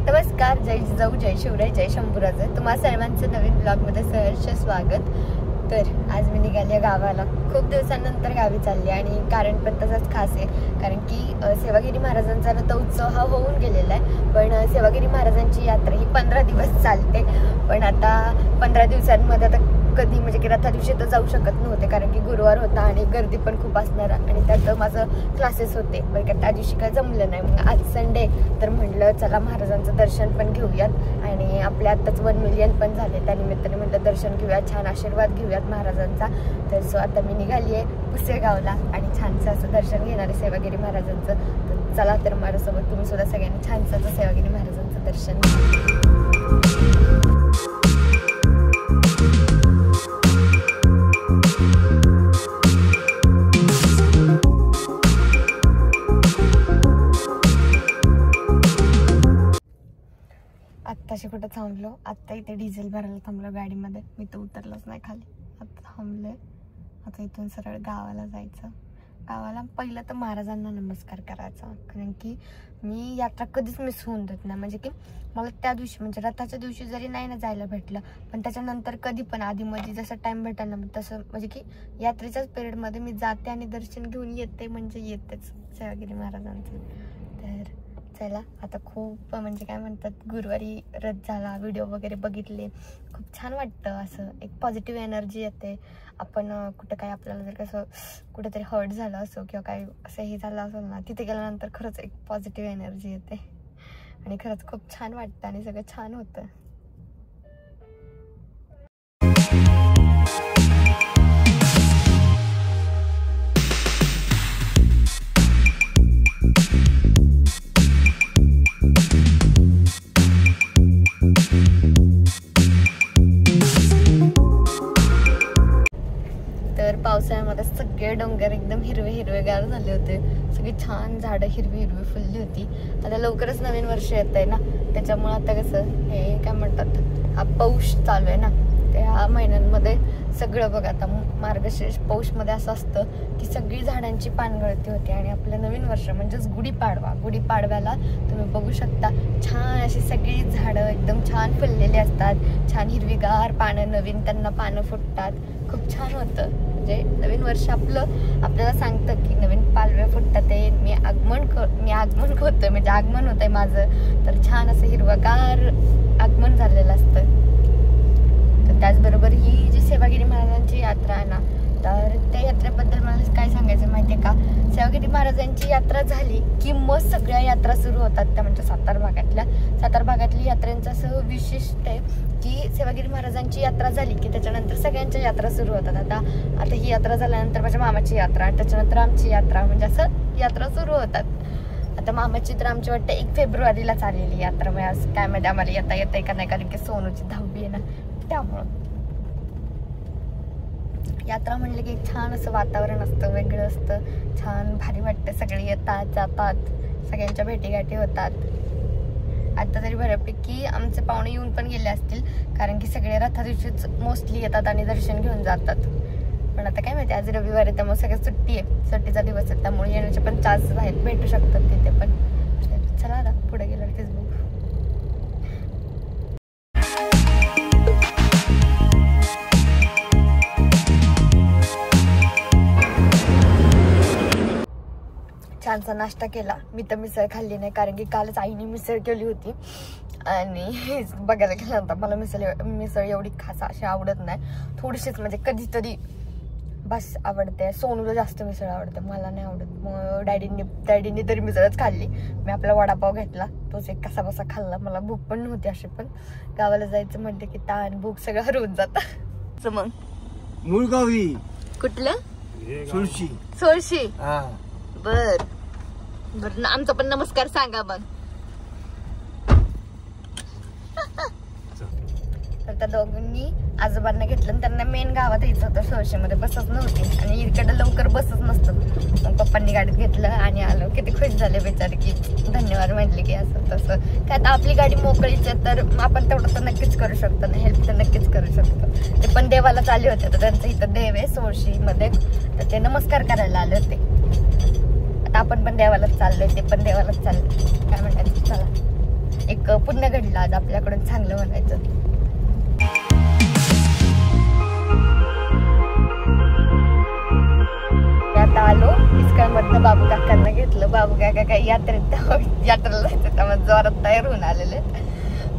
नमस्कार, जय जिजाऊ, जय शिवराय, जय शंभूराज. तुम्हा सर्वांचं नवीन ब्लॉगमध्ये सहर्ष स्वागत. तर आज मी निघाली गावाला. खूप दिवसांनंतर गावी चालली आणि कारण पण तसंच खास आहे, कारण की सेवागिरी महाराजांचा रथोत्सव हा होऊन गेलेला आहे. पण सेवागिरी महाराजांची यात्रा ही 15 दिवस चालते. पण आता 15 दिवसांमध्ये आता कधी म्हणजे की रथा दिवशी तर जाऊ शकत नव्हते, कारण की गुरुवार होता आणि गर्दी पण खूप असणार आणि त्यात माझं क्लासेस होते. बरं का, त्या दिवशी काय जमलं नाही. मग आज संडे तर म्हटलं चला महाराजांचं दर्शन पण घेऊयात आणि आपल्या आत्ताच 1 मिलियन पण झाले. त्यानिमित्ताने म्हटलं दर्शन घेऊयात, छान आशीर्वाद घेऊयात महाराजांचा. तर सो आता मी निघाली आहे पुसेगावला आणि छानसं असं दर्शन घेणार आहे सेवागिरी महाराजांचं. तर चला तर माझ्यासोबत तुम्ही सुद्धा सगळ्यांनी छानसं असं सेवागिरी महाराजांचं दर्शन घ्या. आत्ताशी कुठं थांबलो, आत्ता इथे डिझेल भरायला थांबलो गाडीमध्ये. मी तर उतरलंच नाही खाली, आता थांबलोय. आता इथून सरळ गावाला जायचं. गावाला पहिलं तर महाराजांना नमस्कार करायचा, कारण की मी यात्रा कधीच मिस होऊन देत नाही. म्हणजे की मला त्या दिवशी म्हणजे रथाच्या दिवशी जरी नाही ना जायला भेटलं, पण त्याच्यानंतर कधी पण आधीमध्ये जसं टाईम भेटेल ना तसं म्हणजे की यात्रेच्याच पिरियडमध्ये मी जाते आणि दर्शन घेऊन येते, म्हणजे येतेच सेवागिरी महाराजांचं. तर चला आता खूप म्हणजे काय म्हणतात, गुरुवारी रथ झाला, व्हिडिओ वगैरे बघितले, खूप छान वाटतं. असं एक पॉझिटिव्ह एनर्जी येते. आपण कुठं काय आपल्याला जर कसं कुठेतरी हर्ट झालं असो किंवा काय असं हे झालं असेल ना, तिथे गेल्यानंतर खरंच एक पॉझिटिव्ह एनर्जी येते आणि खरंच खूप छान वाटतं आणि सगळं छान होतं. पावसाळ्यामध्ये सगळे डोंगर एकदम हिरवे हिरवेगार झाले होते. सगळी छान झाडं हिरवी हिरवी फुलली होती. आता लवकरच नवीन वर्ष येत आहे ना, त्याच्यामुळे आता कसं हे काय म्हणतात, हा पौष चालू आहे ना, त्या महिन्यांमध्ये सगळं बघा. आता मार्गशीर्ष पौषमध्ये असं असतं की सगळी झाडांची पानगळती होती आणि आपलं नवीन वर्ष म्हणजेच गुढीपाडवा. गुढीपाडव्याला तुम्ही बघू शकता छान अशी सगळी झाडं एकदम छान फुललेली असतात, छान हिरवीगार पानं, नवीन त्यांना पानं फुटतात. खूप छान होतं. म्हणजे नवीन वर्ष आपल्याला सांगतं की नवीन पालव्या फुटतात ते. मी आगमन होतं, म्हणजे आगमन होत आहे माझं. तर छान असं हिरवगार आगमन झालेलं असतं. तर त्याचबरोबर ही जी सेवागिरी महाराजांची यात्रा आहे ना, तर त्या यात्रेबद्दल मला काय सांगायचं माहिती आहे का, सेवागिरी महाराजांची यात्रा झाली की मग सगळ्या यात्रा सुरू होतात. त्या म्हणजे सातारा भागातली यात्रेंचं असं विशिष्ट आहे की सेवागिरी महाराजांची यात्रा झाली की त्याच्यानंतर सगळ्यांच्या यात्रा सुरू होतात. आता ही यात्रा झाल्यानंतर माझ्या मामाची यात्रा, त्याच्यानंतर आमची यात्रा, म्हणजे असं यात्रा सुरू होतात. आता मामाची तर आमची वाटतं 1 फेब्रुवारीला चाललेली यात्रा. म्हणजे आज काय माहिती आम्हाला येता येतं का नाही, कारण की सोनूची 10वी आहे ना, त्यामुळं यात्रा म्हणलं की छान असं वातावरण असतं, वेगळं असतं, छान भारी वाटतं. सगळे येतात जातात, सगळ्यांच्या भेटीगाठी होतात. आता तरी बऱ्यापैकी आमचे पाहुणे येऊन पण गेले असतील, कारण की सगळे रथा दिवशीच मोस्टली येतात आणि दर्शन घेऊन जातात. पण आता काय माहिती, आज रविवार आहे त्यामुळे सगळं सुट्टी आहे, सुट्टीचा दिवस आहे, त्यामुळे येण्याचे पण चान्स आहेत, भेटू शकतात तिथे पण. चला आता पुढे गेल्यावर तेच बघू. छानसा नाश्ता केला. मी तर मिसळ खाल्ली नाही, कारण की कालच आईने मिसळ केली होती आणि बघायला गेलं तर मला मिसळ एवढी खास अशी आवडत नाही. थोडीशीच म्हणजे कधीतरी बस आवडते. सोनूला जास्त मिसळ आवडते, मला नाही आवडत. मग डॅडींनी तरी मिसळच खाल्ली. मी आपला वडापाव घेतला, तोच एक कसा बसा खाल्ला. मला भूक पण नव्हती अशी, पण गावाला जायचं म्हणते की ताण भूक सगळं हरवून जातं. मग मुळगावी कुठलं सोळशी. बर आमचा पण नमस्कार सांगा मग. तर त्या दोघांनी आजोबांना घेतलं आणि त्यांना मेन गावात यायचं होतं, सोळशीमध्ये बसच नव्हती आणि इकडे लवकर बसच नसतं. मग पप्पांनी गाडीत घेतलं आणि आलो. किती खुश झाले बेचारे की धन्यवाद म्हटले की असं तसं काय. आता आपली गाडी मोकळीच आहे तर आपण तेवढं तर नक्कीच करू शकतो ना, हेल्प तर नक्कीच करू शकतो. ते पण देवाला चालले होते, तर त्यांचं इथं देव आहे सोळशीमध्ये, तर ते नमस्कार करायला आले होते. आता आपण पण देवालाच चाललोय, ते पण देवालाच चाललोय. काय म्हणतात, चला एक पुण्य घडलं आज आपल्याकडून, चांगलं म्हणायचं. आता आलो इस्कॉनमधनं बाबू काकांना घेतलं. बाबू काका काही यात्रेला जायचं त्यामुळे जोरात तयार होऊन आलेले.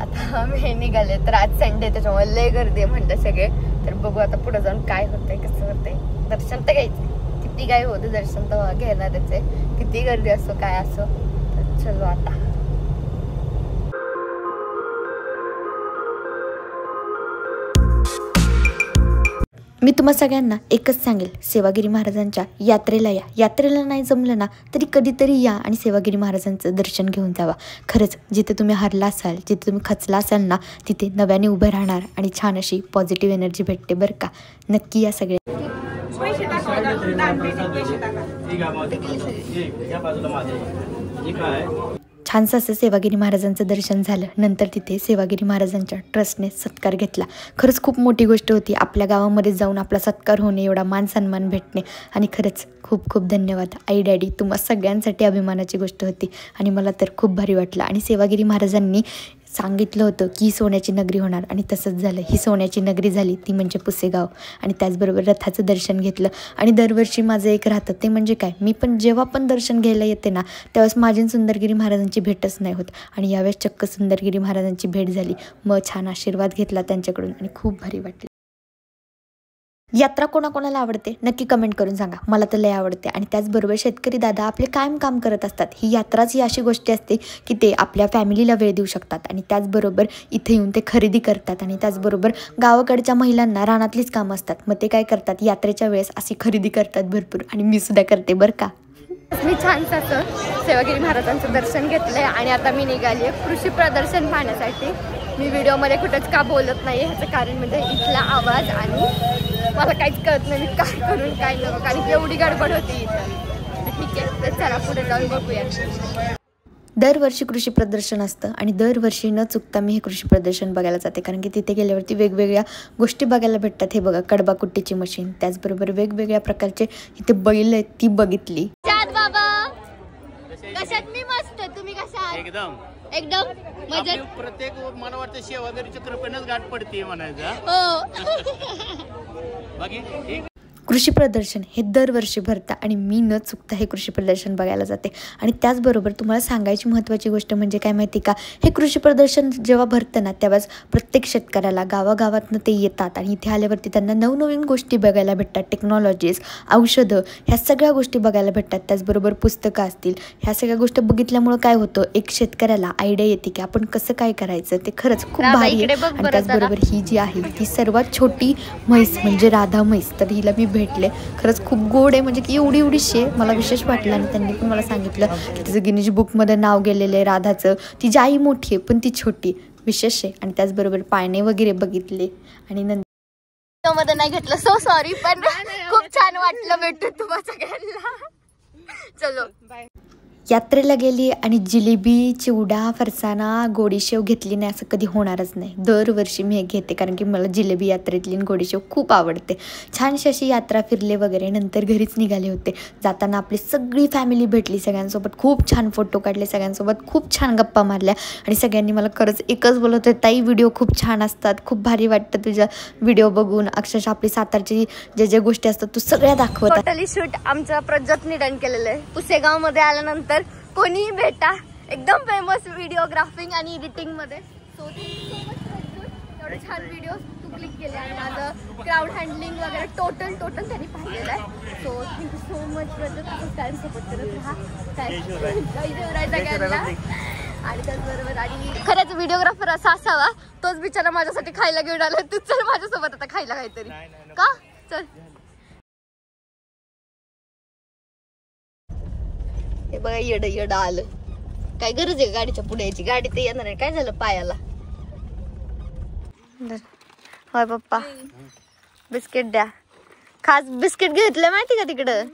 आता आम्ही निघाले. तर आज संडे त्याच्यामुळे लय गर्दी आहे म्हणतात सगळे. तर बघू आता पुढे जाऊन काय होतंय कसं होतंय. दर्शन तर घ्यायचं, किती काय होतं दर्शन तर घेणारच आहे, किती गर्दी असो काय असो. तर चलो आता. मी तुम्हा सगळ्यांना एकच सांगेल, सेवागिरी महाराजांच्या यात्रेला या. यात्रेला नाही जमलं ना तरी कधीतरी या आणि सेवागिरी महाराजांचं दर्शन घेऊन जावा. खरंच जिथे तुम्ही हरला असाल, जिथे तुम्ही खचला असाल ना, तिथे नव्याने उभं राहणार आणि छान अशी पॉझिटिव्ह एनर्जी भेटते बरं का. नक्की या सगळे. छानसं असं सेवागिरी महाराजांचं दर्शन झालं. नंतर तिथे सेवागिरी महाराजांच्या ट्रस्टने सत्कार घेतला. खरंच खूप मोठी गोष्ट होती आपल्या गावामध्ये जाऊन आपला सत्कार होणे, एवढा मान सन्मान भेटणे. आणि खरंच खूप खूप धन्यवाद आई डॅडी, तुम्हा सगळ्यांसाठी अभिमानाची गोष्ट होती आणि मला तर खूप भारी वाटलं. आणि सेवागिरी महाराजांनी सांगितलं होतं की ही सोन्याची नगरी होणार आणि तसंच झालं. ही सोन्याची नगरी झाली, ती म्हणजे पुसेगाव. आणि त्याचबरोबर रथाचं दर्शन घेतलं. आणि दरवर्षी माझं एक राहतं ते म्हणजे काय, मी पण जेव्हा पण दर्शन घ्यायला येते ना त्यावेळेस माझी सुंदरगिरी महाराजांची भेटच नाही होत. आणि यावेळेस चक्क सुंदरगिरी महाराजांची भेट झाली. मग छान आशीर्वाद घेतला त्यांच्याकडून आणि खूप भारी वाटलं. यात्रा कोणाकोणाला आवडते नक्की कमेंट करून सांगा. मला तर लय आवडते. आणि त्याचबरोबर शेतकरी दादा आपले कायम काम करत असतात. ही यात्राच ही अशी गोष्ट असते की ते आपल्या फॅमिलीला वेळ देऊ शकतात आणि त्याचबरोबर इथे येऊन ते खरेदी करतात. आणि त्याचबरोबर गावाकडच्या महिलांना रानातलीच कामं असतात, मग ते काय करतात यात्रेच्या वेळेस अशी खरेदी करतात भरपूर. आणि मी सुद्धा करते बरं का. मी छानसं असं सेवागिरी महाराजांचं दर्शन घेतलंय आणि आता मी निघाली आहे कृषी प्रदर्शन पाहण्यासाठी. मी व्हिडिओमध्ये कुठंच का बोलत नाही, ह्याचं कारण म्हणजे इथला आवाज आणि मला काहीच कळत नाही मी काय करून काय नको, कारण एवढी गडबड होती इथं. ठीक आहे, तर चला पुढे जाऊन बघूया. दरवर्षी कृषी प्रदर्शन असतं आणि दरवर्षी न चुकता मी हे कृषी प्रदर्शन बघायला जाते, कारण की तिथे गेल्यावरती वेगवेगळ्या गोष्टी बघायला भेटतात. हे बघा कडबाकुट्टीची मशीन, त्याचबरोबर वेगवेगळ्या प्रकारचे इथे बैल आहेत ती बघितली. बाबा कशात मी मस्त, तुम्ही कशा? एकदम एकदम मजेत. प्रत्येक मला वाटतं सेवागिरीच्या कृपेनंच गाठ पडते म्हणायचं. बाकी कृषी प्रदर्शन हे दरवर्षी भरतं आणि मी न चुकता हे कृषी प्रदर्शन बघायला जाते. आणि त्याचबरोबर तुम्हाला सांगायची महत्त्वाची गोष्ट म्हणजे काय माहिती का, हे कृषी प्रदर्शन जेव्हा भरतं ना तेव्हाच प्रत्येक शेतकऱ्याला गावागावातनं ते येतात आणि इथे आल्यावरती त्यांना नवनवीन गोष्टी बघायला भेटतात. टेक्नॉलॉजीज, औषधं, ह्या सगळ्या गोष्टी बघायला भेटतात. त्याचबरोबर पुस्तकं असतील, ह्या सगळ्या गोष्टी बघितल्यामुळं काय होतं, एक शेतकऱ्याला आयडिया येते की आपण कसं काय करायचं. ते खरंच खूप भारी आहे. आणि त्याचबरोबर ही जी आहे ती सर्वात छोटी म्हैस म्हणजे राधा म्हैस, तर हिला मी भेटले. खरंच खूप गोड आहे, म्हणजे की एवढी एवढीशी आहे. मला विशेष वाटलं आणि त्यांनी पण मला सांगितलं की तिचं गिनीज बुकमध्ये नाव गेलेलं आहे राधाचं. तिची आई मोठी आहे पण ती छोटी, विशेष आहे. आणि त्याचबरोबर पाळणे वगैरे बघितले. आणि नंतर मध्ये नाही घेतलं, सो सॉरी, पण खूप छान वाटलं भेटून तुम्हाला सगळ्यांना. चलो बाय. यात्रेला गेली आणि जिलेबी, चिवडा, फरसाणा, गोडीशेव घेतली नाही असं कधी होणारच नाही. दरवर्षी मी हे घेते, कारण की मला जिलेबी यात्रेतली आणि गोडीशेव खूप आवडते. छानशी अशी यात्रा फिरले वगैरे, नंतर घरीच निघाले होते. जाताना आपली सगळी फॅमिली भेटली, सगळ्यांसोबत खूप छान फोटो काढले, सगळ्यांसोबत खूप छान गप्पा मारल्या. आणि सगळ्यांनी मला खरंच एकच बोलत होते, ताई व्हिडिओ खूप छान असतात, खूप भारी वाटतं तुझ्या व्हिडिओ बघून. अक्षरशः आपली सातारची जे गोष्टी असतात तू सगळ्या दाखवत. टोटली शूट आमचं प्रज्योतनी डन केलेलं आहे. पुसेगावमध्ये आल्यानंतर कोणीही भेटा, एकदम फेमस व्हिडिओग्राफिंग आणि एडिटिंग मध्ये. सो एवढे छान व्हिडिओ तू क्लिक केले आणि माझं क्राऊड हँडलिंग वगैरे टोटल त्यांनी पाहिलेलं आहे. So thank you so much Prajyot, time support करत राहा. आणि त्याचबरोबर आणि खरंच व्हिडिओग्राफर असा असावा, तोच बिचारा माझ्यासाठी खायला घेऊन आला. तू चल माझ्यासोबत आता खायला काहीतरी. का चल. हे बघा येड आलं. काय गरज आहे गाडीच्या पुढे यायची, गाडी ते येणार आहे. काय झालं पायाला? होय पप्पा, बिस्किट द्या. खास बिस्किट घेतलंय माहिती का तिकडं,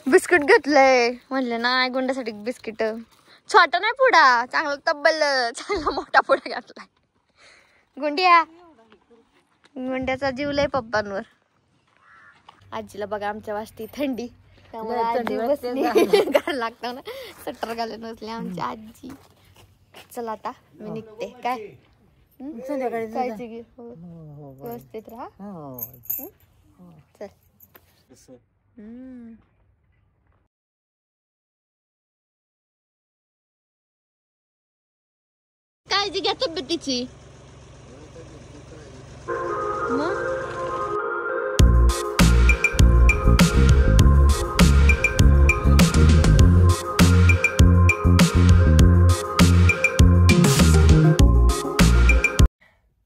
बिस्किट घेतलंय. म्हणले नाही गुंड्यासाठी बिस्किट. छोटा नाही पुडा, चांगला तब्बल चांगला मोठा पुडा घातलाय. गुंड्याचा जीव लय पप्पांवर. आजीला बघा आमच्या वाजती थंडी, त्यामुळे आजी बसली. गार लागतं ना, स्वेटर घालून बसली आमची आजी. चला आता मी निघते. काय संध्याकाळी काळजी घे. व्यवस्थित राहा. चल. काळजी घ्या तब्येतीची. मग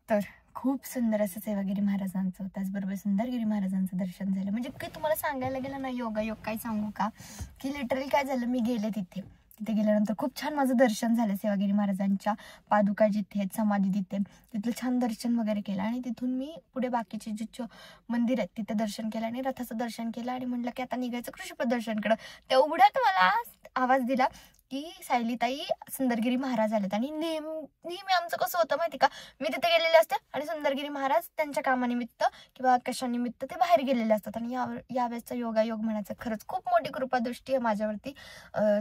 तर खूप सुंदर असं सेवागिरी महाराजांचं, त्याचबरोबर सुंदरगिरी महाराजांचं दर्शन झालं. म्हणजे काही तुम्हाला सांगायला गेलं ना योगायोग काय सांगू का, की लिटरली काय झालं, मी गेले तिथे गेल्यानंतर खूप छान माझं दर्शन झालं. सेवागिरी महाराजांच्या पादुका जिथे आहेत, समाधी तिथे, तिथलं छान दर्शन वगैरे केलं. आणि तिथून मी पुढे बाकीचे जे मंदिर आहेत तिथे दर्शन केलं आणि रथाचं दर्शन केलं. आणि म्हटलं की आता निघायचं कृषी प्रदर्शनकडं. तेवढ्यात मला आवाज दिला की सायलीताई सुंदरगिरी महाराज आलेत. आणि नेहमी आमचं कसं होतं माहिती का, मी तिथे गेलेले असते आणि सुंदरगिरी महाराज त्यांच्या कामानिमित्त किंवा कशानिमित्त ते बाहेर गेलेले असतात. आणि यावेळेसचा योगायोग म्हणायचं, खरंच खूप मोठी कृपादृष्टी आहे माझ्यावरती.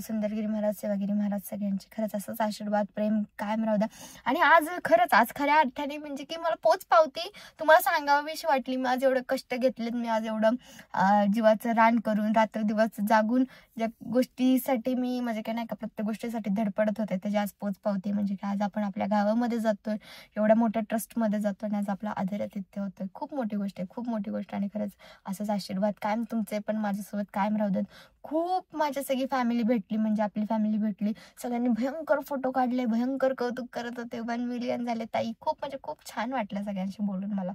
सुंदरगिरी महाराज, सेवागिरी महाराज सगळ्यांचे खरंच असंच आशीर्वाद प्रेम कायम राहू द्या. आणि आज खऱ्या अर्थाने म्हणजे की मला पोच पावती तुम्हाला सांगावीशी वाटली. मी आज एवढं कष्ट घेतलेत, मी आज एवढं जीवाचं रान करून रात्र दिवस जागून ज्या गोष्टीसाठी मी म्हणजे काय नाही का प्रत्येक गोष्टीसाठी धडपडत होते, त्याची आज पोच पावते. म्हणजे की आज आपण आपल्या गावामध्ये जातोय, एवढ्या मोठ्या ट्रस्टमध्ये जातोय आणि आज आपला आदरातिथ्य होतोय. खूप मोठी गोष्ट आहे, खूप मोठी गोष्ट. आणि खरंच असंच आशीर्वाद कायम तुमचे पण माझ्यासोबत कायम राहू देत. खूप माझी सगळी फॅमिली भेटली, म्हणजे आपली फॅमिली भेटली. सगळ्यांनी भयंकर फोटो काढले, भयंकर कौतुक करत होते. 1 मिलियन झाले ताई. खूप म्हणजे खूप छान वाटलं सगळ्यांशी बोलून. मला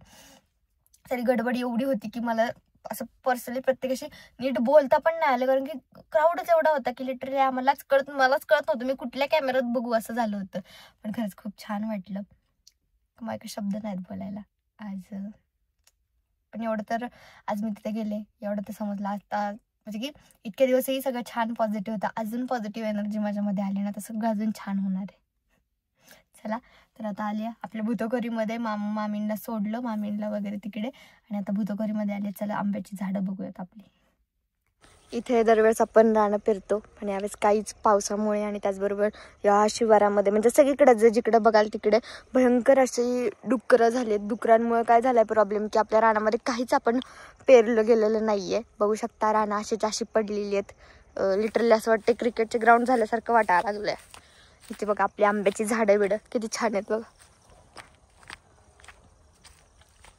तरी गडबड एवढी होती की मला असं पर्सनली प्रत्येकाशी नीट बोलता पण नाही आलं, कारण की क्राऊडच एवढा होता की लिटरली मलाच कळत नव्हतं मी कुठल्या कॅमेऱ्यात बघू, असं झालं होतं. पण खरंच खूप छान वाटलं. माझे शब्द नाहीत बोलायला आज. पण एवढं तर आज मी तिथे गेले, एवढं तर समजलं आता, म्हणजे की इतके दिवसही सगळं छान पॉझिटिव्ह होतं. अजून पॉझिटिव्ह एनर्जी माझ्यामध्ये आली ना, तर सगळं अजून छान होणार आहे. चला तर आता आली आपल्या भूतोकरीमध्ये. मामींना सोडलं, मामींना वगैरे तिकडे, आणि आता भूतोकरीमध्ये आले. चला आंब्याची झाडं बघूयात आपली. इथे दरवेळेस आपण रानं फिरतो, पण यावेळेस काहीच पावसामुळे आणि त्याचबरोबर या शिवारामध्ये म्हणजे सगळीकडे जे जिकडे बघाल तिकडे भयंकर अशी डुक्करं झालीत. डुकरांमुळे काय झालाय प्रॉब्लेम की आपल्या रानामध्ये काहीच आपण पेरलं गेलेलं नाहीये. बघू शकता रानं अशी पडलेली आहेत. लिटरली असं वाटतं क्रिकेटचे ग्राउंड झाल्यासारखं वाटायला लागलंय. इथे बघा आपली आंब्याची झाडं बिडं किती छान आहेत बघा.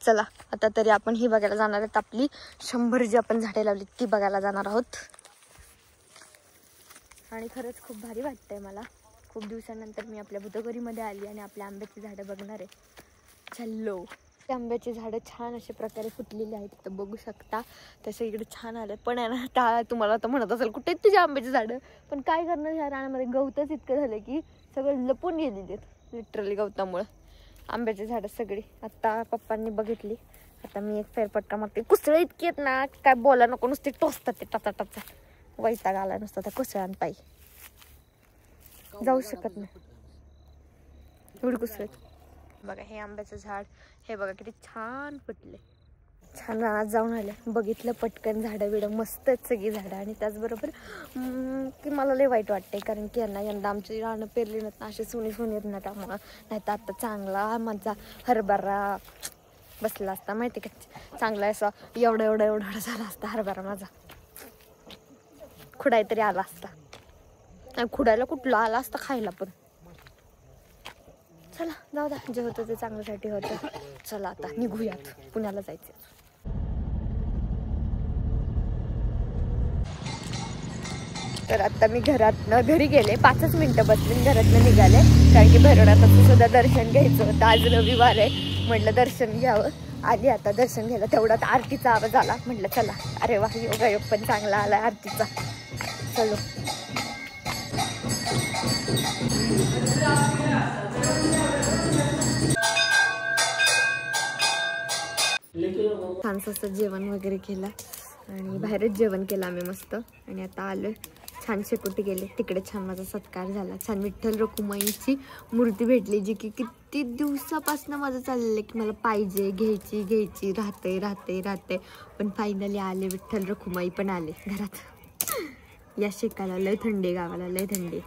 चला आता तरी आपण ही बघायला जाणार आहेत. आपली 100 जी आपण झाडे लावली ती बघायला जाणार आहोत. आणि खरंच खूप भारी वाटतंय मला. खूप दिवसानंतर मी आपल्या भूतोकरीमध्ये आली आणि आपल्या आंब्याची झाडं बघणार आहे. चलो. आंब्याची झाडं छान अशा प्रकारे फुटलेली आहेत, तर बघू शकता. तसं इकडे छान आलं. पण आहे ना, तुम्हाला आता म्हणत असेल कुठे तुझी आंब्याची झाडं, पण काय करणार, ह्या रानामध्ये गवतच इतकं झालं की सगळं लपून गेलेली आहेत लिटरली गवतामुळे. आंब्याची झाडं सगळी आता पप्पांनी बघितली. आता मी एक फेरफटका मारते. कुसळं इतकी आहेत ना, काय बोला नको, नुसते टोचतात ते टाचा. वैताग आला नुसता त्या कुसळांपायी. जाऊ शकत नाही एवढी कुसळत. बघा हे आंब्याचं झाड, हे बघा किती छान फुटले. छान रानात जाऊन आले, बघितलं पटकन झाडं बिडं मस्त आहेत सगळी झाडं. आणि त्याचबरोबर की मला लय वाईट वाटतंय, कारण की यंदा आमची रानं पेरली नाहीत ना, असे सोनी येत ना, त्यामुळं नाही तर आता चांगला माझा हरभरा बसला असता माहिती का. चांगला असा एवढा झाला असता हरभरा माझा. खुडाय तरी आला असता. खुडायला कुठला आला असता, खायला पण. चला जाऊ द्या, जे होतं ते चांगल्यासाठी होतं. चला आता निघूयात, पुण्याला जायचं. तर आता मी घरी गेले, 5च मिनिटं बसले घरातनं निघाले, कारण की भैरवनाथाचं सुद्धा दर्शन घ्यायचं होतं. आज रविवार आहे, म्हटलं दर्शन घ्यावं. आली आता दर्शन घ्यायला, तेवढ्यात आरतीचा आवाज आला. म्हटलं चला, अरे वा, योगायोग पण चांगला आला आरतीचा. चलो. छानसं असं जेवण वगैरे केलं आणि बाहेरच जेवण केलं आम्ही मस्त. आणि आता आलो, छान शेकोटी गेले तिकडे, छान माझा सत्कार झाला. छान विठ्ठल रखुमाईची मूर्ती भेटली, जी की किती दिवसापासून माझं चाललेलं की मला पाहिजे, घ्यायची राहते. पण फायनली आले, विठ्ठल रखुमाई पण आले घरात. या शेकाला लय थंडी, गावाला लय थंडी.